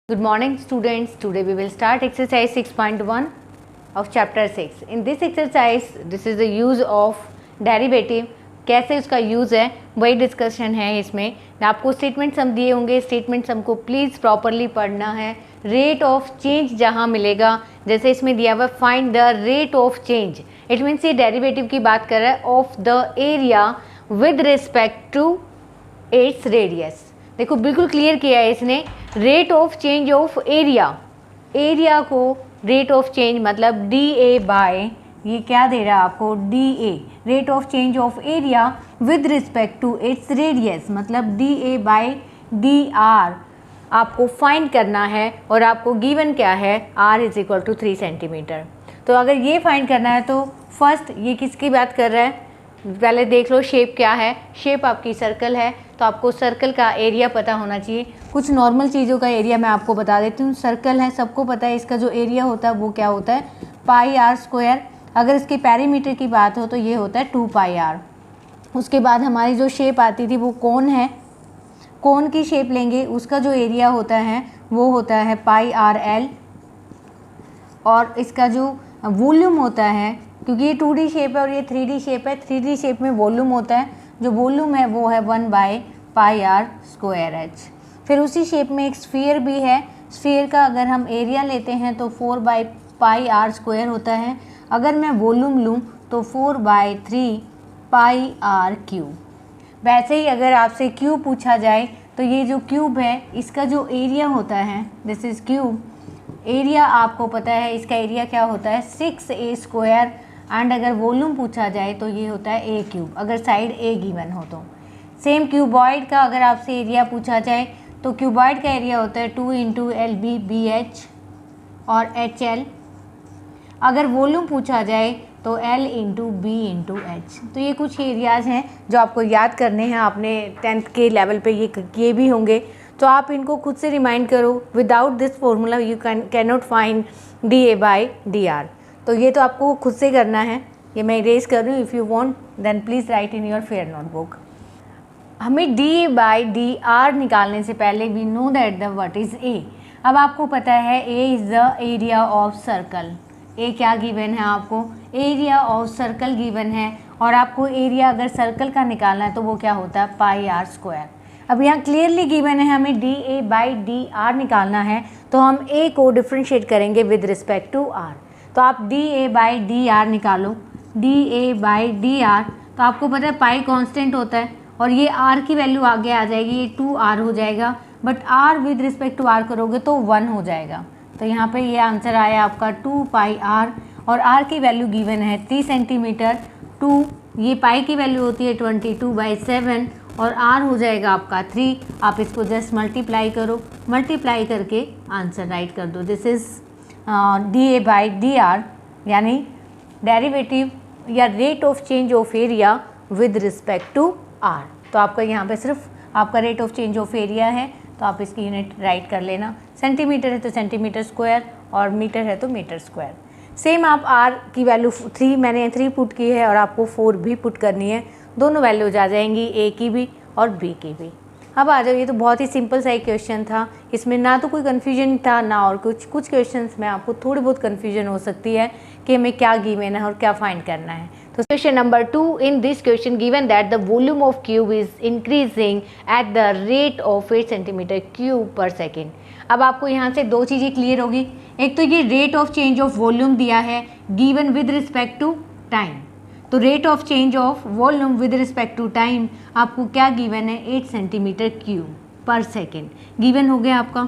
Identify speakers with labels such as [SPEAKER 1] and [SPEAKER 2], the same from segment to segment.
[SPEAKER 1] Good morning students. Today we will start exercise 6.1 of chapter 6. In this exercise this is the use of derivative. कैसे उसका use है वही discussion है इसमें. आपको स्टेटमेंट सम दिए होंगे, स्टेटमेंट सम को प्लीज़ प्रॉपरली पढ़ना है. रेट ऑफ चेंज जहाँ मिलेगा, जैसे इसमें दिया हुआ find the rate of change, it means ये डेरिवेटिव की बात कर रहा है of the area with respect to its radius. देखो बिल्कुल क्लियर किया है इसने. Rate of change of area, area को रेट ऑफ चेंज मतलब डी ए बाय, ये क्या दे रहा है आपको, D A, rate of change of area with respect to its radius मतलब D A by D are आपको फाइंड करना है. और आपको गिवन क्या है, r is equal to 3 centimetre. तो अगर ये फाइंड करना है तो फर्स्ट ये किसकी बात कर रहा है, पहले देख लो शेप क्या है. शेप आपकी सर्कल है तो आपको सर्कल का एरिया पता होना चाहिए. कुछ नॉर्मल चीज़ों का एरिया मैं आपको बता देती हूँ. सर्कल है, सबको पता है इसका जो एरिया होता है वो क्या होता है, पाई आर स्क्वायर. अगर इसके पेरीमीटर की बात हो तो ये होता है 2 पाई आर. उसके बाद हमारी जो शेप आती थी वो कोन है, कोन की शेप लेंगे, उसका जो एरिया होता है वो होता है पाई आर एल. और इसका जो वॉल्यूम होता है, क्योंकि ये 2D शेप है और ये 3D शेप है, 3D शेप में वॉल्यूम होता है, जो वॉल्यूम है वो है 1 by pi are square h. फिर उसी शेप में एक स्फीयर भी है. स्फीयर का अगर हम एरिया लेते हैं तो 4 बाय पाई आर स्क्वायर होता है. अगर मैं वॉल्यूम लूँ तो 4 बाय 3 पाई आर क्यूब. वैसे ही अगर आपसे क्यूब पूछा जाए तो ये जो क्यूब है इसका जो एरिया होता है, दिस इज़ क्यूब, एरिया आपको पता है इसका एरिया क्या होता है 6a स्क्वायर. एंड अगर वॉल्यूम पूछा जाए तो ये होता है a क्यूब, अगर साइड a गिवन हो तो. सेम क्यूबॉइड का अगर आपसे एरिया पूछा जाए तो क्यूबॉइड का एरिया होता है 2 into l b b h और एच एल. अगर वॉल्यूम पूछा जाए तो L into b into h. तो ये कुछ एरियाज़ हैं जो आपको याद करने हैं. आपने 10th के लेवल पे ये किए भी होंगे तो आप इनको खुद से रिमाइंड करो. Without this formula you can not find D A by D R. तो ये तो आपको खुद से करना है. ये मैं इरेज कर रही हूँ. If you want then please write in your fair notebook. हमें D A by D R निकालने से पहले we know that the what is A. अब आपको पता है A is the area of circle. A क्या गिवन है आपको, एरिया ऑफ सर्कल गिवन है. और आपको एरिया अगर सर्कल का निकालना है तो वो क्या होता है पाई आर स्क्वायर. अब यहाँ क्लियरली गिवन है हमें D A by D R निकालना है तो हम ए को डिफ्रेंशिएट करेंगे विद रिस्पेक्ट टू आर. तो आप D A by D R निकालो, D A by D R. तो आपको पता है पाई कांस्टेंट होता है और ये आर की वैल्यू आगे आ जाएगी, ये 2r हो जाएगा. But r with respect to r करोगे तो 1 हो जाएगा. तो यहाँ पे ये आंसर आया आपका 2 पाई आर. और आर की वैल्यू गिवन है 3 सेंटीमीटर. 2 ये पाई की वैल्यू होती है 22/7 और आर हो जाएगा आपका 3. आप इसको जस्ट मल्टीप्लाई करो, मल्टीप्लाई करके आंसर राइट कर दो. This is d A by D r यानी डेरिवेटिव या rate of change of area with respect to are. तो आपका यहाँ पे सिर्फ आपका rate of change of area है तो आप इसकी यूनिट राइट कर लेना. सेंटीमीटर है तो सेंटीमीटर स्क्वायर और मीटर है तो मीटर स्क्वायर. सेम आप आर की वैल्यू 3 मैंने 3 पुट की है और आपको 4 भी पुट करनी है. दोनों वैल्यूज आ जाएंगी, ए की भी और बी की भी. अब आ जाओ, ये तो बहुत ही सिंपल सा एक क्वेश्चन था. इसमें ना तो कोई कन्फ्यूजन था ना और कुछ क्वेश्चंस में आपको थोड़ी बहुत कन्फ्यूजन हो सकती है कि हमें क्या गिवन है और क्या फाइंड करना है. तो question number 2, in this question given that the volume of cube is increasing at the rate of 8 centimetre cube पर सेकेंड. अब आपको यहाँ से दो चीज़ें क्लियर होगी. एक तो ये rate of change of volume दिया है given with respect to time. तो rate of change of volume with respect to time आपको क्या गिवन है 8 सेंटीमीटर क्यूब पर सेकेंड गिवन हो गया आपका.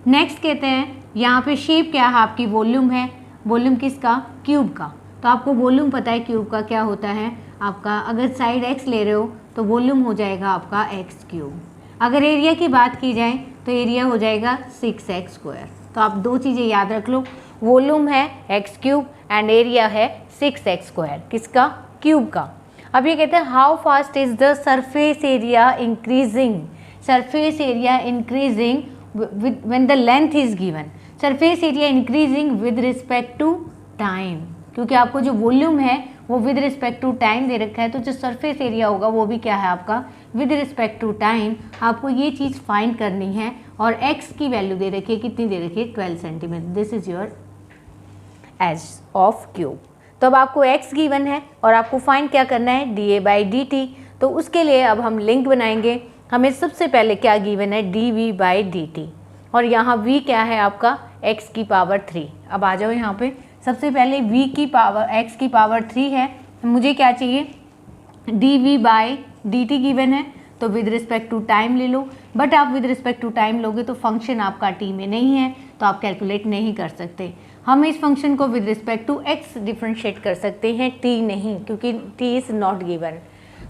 [SPEAKER 1] नेक्स्ट कहते हैं यहाँ पे शेप क्या है आपकी, वॉल्यूम है. वॉल्यूम किसका, क्यूब का. तो आपको वॉल्यूम पता है क्यूब का क्या होता है आपका, अगर साइड x ले रहे हो तो वॉल्यूम हो जाएगा आपका x क्यूब. अगर एरिया की बात की जाए तो एरिया हो जाएगा 6x स्क्वायर. तो आप दो चीज़ें याद रख लो, वॉल्यूम है x क्यूब एंड एरिया है 6x स्क्वायर. किसका, क्यूब का. अब ये कहते हैं how fast is the surface area increasing. Surface area increasing when the length is given. Surface area increasing with respect to time, क्योंकि आपको जो वॉल्यूम है वो विद रिस्पेक्ट टू टाइम दे रखा है. तो जो सरफेस एरिया होगा वो भी क्या है आपका विद रिस्पेक्ट टू टाइम. आपको ये चीज़ फाइंड करनी है और x की वैल्यू दे रखी है, कितनी दे रखी है 12 centimetre. This is your age of cube. तो अब आपको x गिवन है और आपको फाइंड क्या करना है dA/dt। तो उसके लिए अब हम लिंक बनाएंगे। हमें सबसे पहले क्या गिवन है dV/dt और यहाँ v क्या है आपका x की पावर 3। अब आ जाओ यहाँ पे, सबसे पहले v की पावर x की पावर 3 है, मुझे क्या चाहिए dV/dt गिवन है, तो विद रिस्पेक्ट टू टाइम ले लो। बट आप विद रिस्पेक्ट टू टाइम लोगे तो फंक्शन आपका t में नहीं है, तो आप कैलकुलेट नहीं कर सकते। हम इस फंक्शन को with respect to x differentiate कर सकते हैं, t नहीं, क्योंकि t इज नॉट गिवन।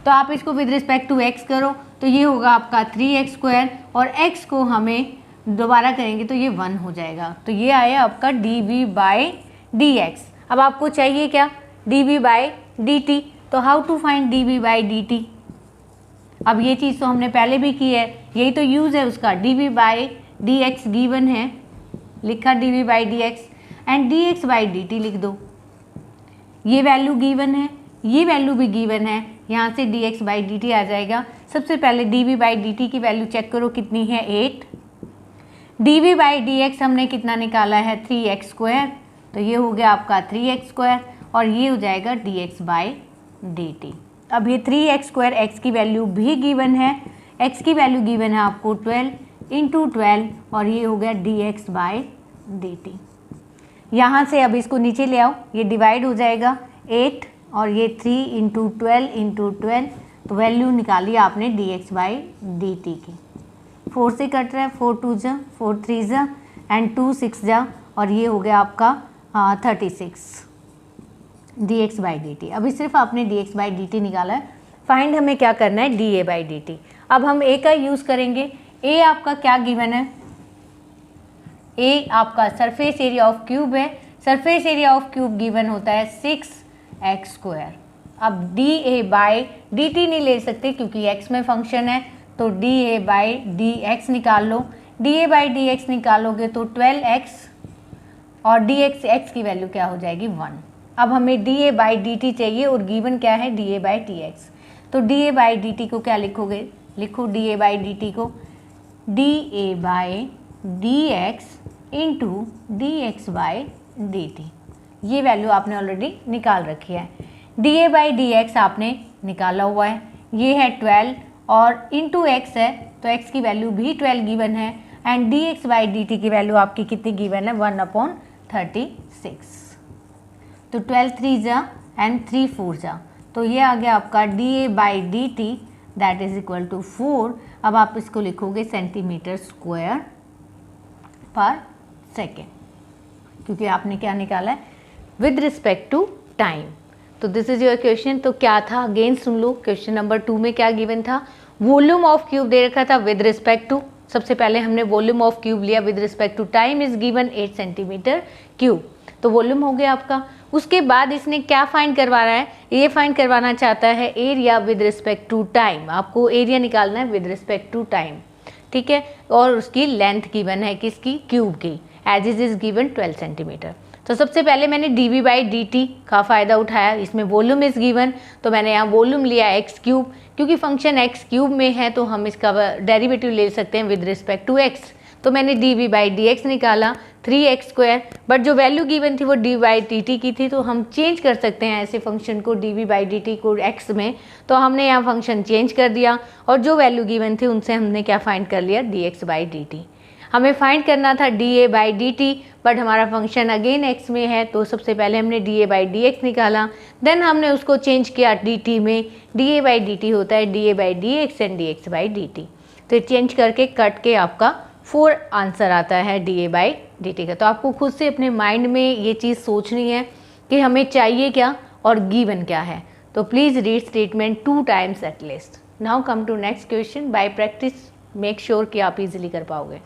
[SPEAKER 1] तो आप इसको विद रिस्पेक्ट टू x करो तो ये होगा आपका 3x² और x को हमें दोबारा करेंगे तो ये 1 हो जाएगा। तो ये आया आपका dV/dx। अब आपको चाहिए क्या dV/dt। तो हाउ टू फाइंड dV/dt। अब ये चीज़ तो हमने पहले भी की है, यही तो यूज़ है उसका। dV/dx गिवन है, लिखा dV/dx एंड dx/dt लिख दो। ये वैल्यू गिवन है, ये वैल्यू भी गिवन है, यहाँ से dx/dt आ जाएगा। सबसे पहले dV/dt की वैल्यू चेक करो कितनी है 8। dV/dx हमने कितना निकाला है 3x², तो ये हो गया आपका 3x² और ये हो जाएगा dx/dt। अब ये 3x² x की वैल्यू भी गिवन है, x की वैल्यू गिवन है आपको 12 × 12 और ये हो गया dx/dt। यहाँ से अब इसको नीचे ले आओ, ये डिवाइड हो जाएगा 8 और ये 3 × 12 × 12, तो वैल्यू निकाली आपने dx/dt की। 4 से कट रहा है, 4 2 जा, 4 3 जा एंड 2 6 जा और ये हो गया आपका 36 dx/dt। अभी सिर्फ आपने dx/dt निकाला है। फाइंड हमें क्या करना है dA/dt। अब हम a का यूज़ करेंगे। a आपका क्या गिवन है, a आपका सरफेस एरिया ऑफ क्यूब है। Surface area of cube given होता है 6x²। अब dA/dt नहीं ले सकते क्योंकि x में फंक्शन है, तो dA/dx निकाल लो। dA/dx निकालोगे तो 12x और dx x की वैल्यू क्या हो जाएगी 1। अब हमें dA/dt चाहिए और गिवन क्या है dA/dx। तो dA/dt को क्या लिखोगे, लिखो dA/dt को dA/dx × dx/dt। ये वैल्यू आपने ऑलरेडी निकाल रखी है। dA/dx आपने निकाला हुआ है, ये है 12 और इंटू x है, तो x की वैल्यू भी 12 गिवन है एंड dx/dt की वैल्यू आपकी कितनी गिवन है 1/36। तो 12 3 जा एंड 3 4 जा, तो ये आ गया आपका dA/dt that is equal to 4। अब आप इसको लिखोगे सेंटीमीटर स्क्वायर पर सेकेंड, क्योंकि आपने क्या निकाला है विद रिस्पेक्ट टू टाइम। तो दिस इज योर क्वेश्चन। तो क्या था अगेन सुन लो, क्वेश्चन नंबर 2 में क्या गिवन था, वॉल्यूम ऑफ क्यूब दे रखा था विद रिस्पेक्ट टू। सबसे पहले हमने वॉल्यूम ऑफ क्यूब लिया with respect to time is given 8 centimetre cube, तो वॉल्यूम हो गया आपका। उसके बाद इसने क्या फाइंड करवा रहा है, ये फाइंड करवाना चाहता है area with respect to time. आपको एरिया निकालना है विद रिस्पेक्ट टू टाइम, ठीक है। और उसकी लेंथ गिवन है किसकी, क्यूब की, एज इज गिवन 12 सेंटीमीटर। तो सबसे पहले मैंने dV/dt का फ़ायदा उठाया, इसमें वॉल्यूम इज़ गिवन, तो मैंने यहाँ वॉल्यूम लिया x³, क्योंकि फंक्शन x³ में है तो हम इसका डेरिवेटिव ले सकते हैं विद रिस्पेक्ट टू x। तो मैंने dV/dx निकाला 3x², बट जो वैल्यू गिवन थी वो dV/dt की थी, तो हम चेंज कर सकते हैं ऐसे फंक्शन को dV/dt को x में। तो हमने यहाँ फंक्शन चेंज कर दिया और जो वैल्यू गिवन थी उनसे हमने क्या फाइंड कर लिया dx/dt। हमें फाइंड करना था dA/dt, बट हमारा फंक्शन अगेन x में है, तो सबसे पहले हमने dA/dx निकाला, देन हमने उसको चेंज किया dt में। dA/dt होता है dA/dx एंड dx/dt। तो चेंज करके कट के आपका 4 आंसर आता है dA/dt का। तो आपको खुद से अपने माइंड में ये चीज़ सोचनी है कि हमें चाहिए क्या और गिवन क्या है। तो please read statement 2 times at least. Now come to next question. By practice make sure कि आप इजीली कर पाओगे।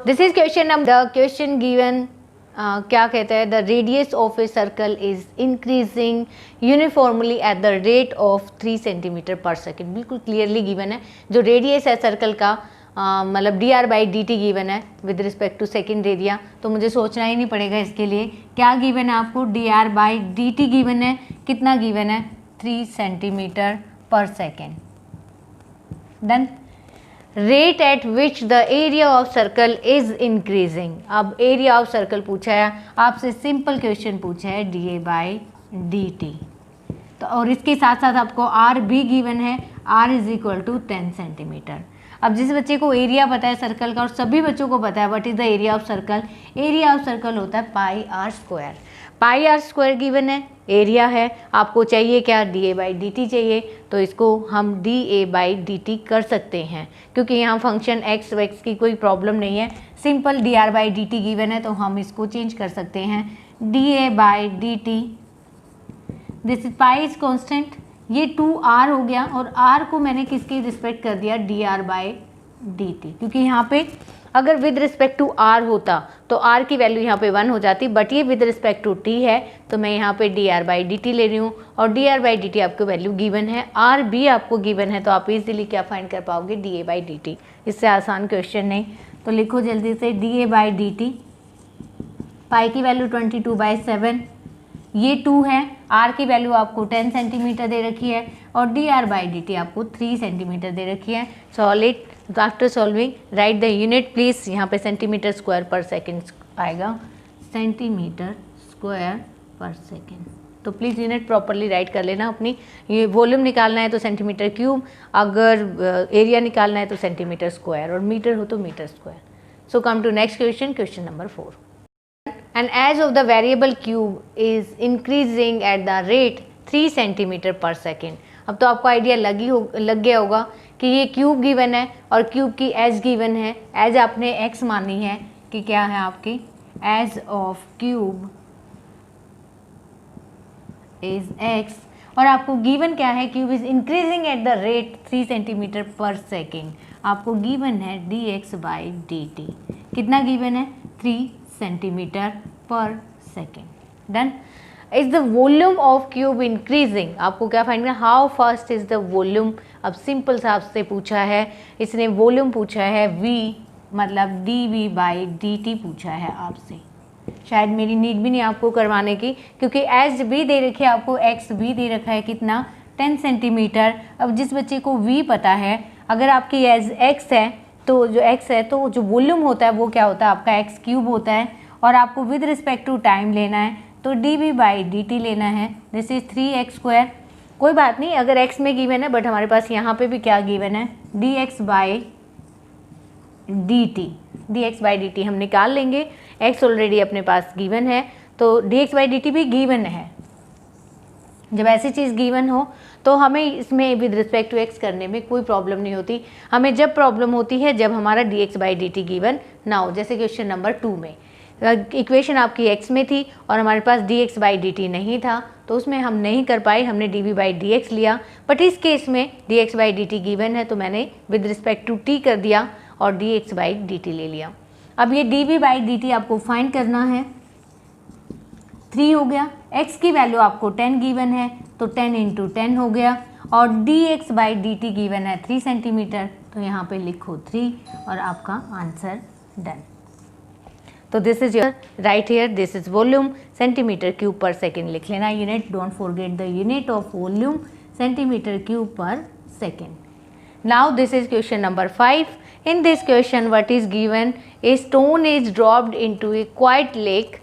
[SPEAKER 1] This is question number, the question given क्या कहता है, the radius of a circle is increasing uniformly at the rate of 3 centimetre per second. बिल्कुल clearly given है जो रेडियस है सर्कल का, मतलब dr/dt गिवन है with respect to second area. तो मुझे सोचना ही नहीं पड़ेगा इसके लिए, क्या गिवन है आपको dr/dt गिवन है, कितना गिवन है 3 centimetre per second. Done. Rate at which the area of circle is increasing. अब एरिया ऑफ सर्कल पूछा है आपसे, सिंपल क्वेश्चन पूछा है dA/dt। तो और इसके साथ साथ आपको r भी गिवन है, r is equal to 10 centimetre. अब जिस बच्चे को एरिया पता है सर्कल का, और सभी बच्चों को पता है what is the area of circle, area of circle होता है pi are square. Pi are square given है, एरिया है, आपको चाहिए क्या, dA/dt चाहिए, तो इसको हम dA/dt कर सकते हैं क्योंकि यहाँ फंक्शन x x की कोई प्रॉब्लम नहीं है, सिंपल dr/dt गिवन है, तो हम इसको चेंज कर सकते हैं dA/dt। This is pi is constant, ये 2r हो गया, और r को मैंने किसकी रिस्पेक्ट कर दिया, dr/dt, क्योंकि यहाँ पे अगर विद रिस्पेक्ट टू r होता तो r की वैल्यू यहाँ पे 1 हो जाती, बट ये विद रिस्पेक्ट टू t है, तो मैं यहाँ पे dr/dt ले रही हूँ, और dr/dt आपको वैल्यू गिवन है, r भी आपको गिवन है, तो आप इजीली क्या फाइंड कर पाओगे, dA/dt। इससे आसान क्वेश्चन नहीं, तो लिखो जल्दी से dA/dt। पाई की वैल्यू 22/7, ये 2 है, r की वैल्यू आपको 10 सेंटीमीटर दे रखी है, और dr/dt आपको 3 सेंटीमीटर दे रखी है। Solve it. After solving right the unit please, यहाँ पे सेंटीमीटर स्क्वायर पर सेकेंड आएगा, सेंटीमीटर स्क्वायर पर सेकेंड, तो प्लीज़ यूनिट प्रॉपरली राइट कर लेना अपनी। ये वॉल्यूम निकालना है तो सेंटीमीटर क्यूब, अगर एरिया निकालना है तो सेंटीमीटर स्क्वायर, और मीटर हो तो metre square. So come to next question, question number 4। And as of the variable cube is increasing at the rate 3 centimetre per second. अब तो आपको आइडिया लग गया होगा कि ये क्यूब गिवन है और क्यूब की एज गिवन है। एज आपने x मानी है कि क्या है आपकी edge of cube is x, और आपको गिवन क्या है, cube is increasing at the rate 3 centimetre per second. आपको गिवन है dx/dt, कितना गिवन है, 3 centimetre per second. Done. Is the volume of cube increasing, आपको क्या फाइंड करना, how fast is the volume. अब सिंपल सा आपसे पूछा है, इसने वॉल्यूम पूछा है v, मतलब dV/dt पूछा है आपसे। शायद मेरी नीड भी नहीं आपको करवाने की, क्योंकि एज भी दे रखी है, आपको x भी दे रखा है, कितना, 10 सेंटीमीटर। अब जिस बच्चे को v पता है, अगर आपकी एज x है तो जो x है तो जो वॉल्यूम होता है वो क्या होता है, आपका x क्यूब होता है, और आपको विद रिस्पेक्ट टू टाइम लेना है तो dV/dt लेना है। This is 3x²। कोई बात नहीं, अगर x में गिवन है, बट हमारे पास यहाँ पे भी क्या गिवन है, dx/dt। dx/dt हम निकाल लेंगे, x ऑलरेडी अपने पास गिवन है, तो dx/dt भी गिवन है। जब ऐसी चीज़ गिवन हो तो हमें इसमें विद रिस्पेक्ट टू x करने में कोई प्रॉब्लम नहीं होती। हमें जब प्रॉब्लम होती है जब हमारा dx/dt गिवन ना हो, जैसे क्वेश्चन नंबर 2 में इक्वेशन आपकी x में थी और हमारे पास dx/dt नहीं था, तो उसमें हम नहीं कर पाए, हमने dv/dx लिया। बट इस केस में dx/dt गिवन है, तो मैंने विद रिस्पेक्ट टू t कर दिया और dx/dt ले लिया। अब ये dv/dt आपको फाइंड करना है, 3 हो गया, x की वैल्यू आपको 10 गिवन है, तो 10 × 10 हो गया, और dx/dt गिवन है 3 सेंटीमीटर, तो यहाँ पे लिखो 3 और आपका आंसर डन। तो this is your right here, this is volume, centimetre cube पर सेकेंड लिख लेना unit, don't forget the unit of volume, centimetre cube पर second. Now this is question number 5। In this question, what is given? A stone is dropped into a quiet lake.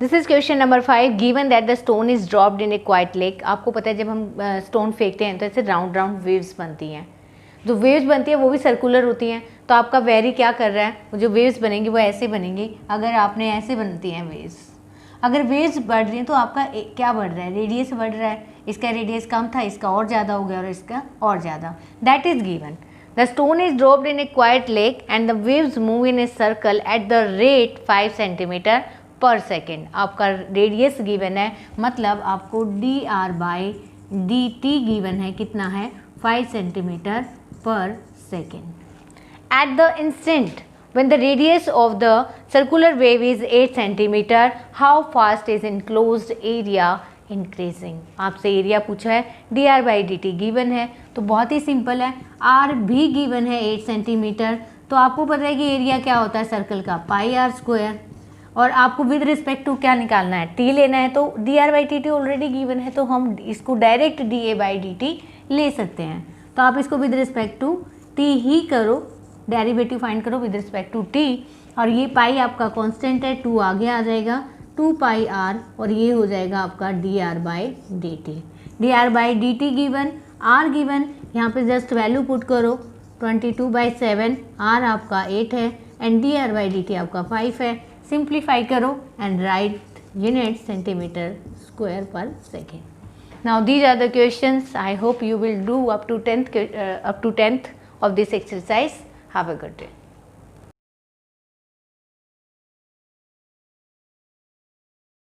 [SPEAKER 1] This is question number 5. Given that the stone is dropped in a quiet lake. आपको पता है जब हम stone फेंकते हैं तो ऐसे round round waves बनती हैं। जो वेव्स बनती है वो भी सर्कुलर होती हैं, तो आपका वेरी क्या कर रहा है, जो वेव्स बनेंगी वो ऐसे बनेंगी। अगर आपने ऐसे बनती हैं वेव्स, अगर वेव्स बढ़ रही हैं तो आपका क्या बढ़ रहा है, रेडियस बढ़ रहा है। इसका रेडियस कम था, इसका और ज़्यादा हो गया, और इसका और ज़्यादा। That is given. The stone is dropped in a quiet lake and the waves move in a circle at the rate 5 centimetre per second. आपका रेडियस गिवन है, मतलब आपको dr/dt गिवन है, कितना है, 5 centimetre per second. At the instant when the radius of the circular wave is 8 centimetre, how fast is enclosed area increasing. आपसे area पूछा है, dr/dt गिवन है, तो बहुत ही सिंपल है, r भी गिवन है 8 सेंटीमीटर, तो आपको पता है कि एरिया क्या होता है सर्कल का, पाई आर स्क्वायर, और आपको विद रिस्पेक्ट टू क्या निकालना है, t लेना है, तो dr/dt ऑलरेडी गिवन है, तो हम इसको डायरेक्ट dA/dt ले सकते हैं। तो आप इसको विद रिस्पेक्ट टू टी ही करो, डेरिवेटिव फाइंड करो विद रिस्पेक्ट टू टी, और ये पाई आपका कांस्टेंट है, 2 आगे आ जाएगा, 2 पाई आर, और ये हो जाएगा आपका d r by d t. D r by d t given, r given, यहाँ पे जस्ट वैल्यू पुट करो, 22/7, आर आपका 8 है and D r by d T आपका 5 है। सिंप्लीफाई करो and right unit centimetre square पर second. Now these are the questions. I hope you will do up to 10th of this exercise. Have a good day.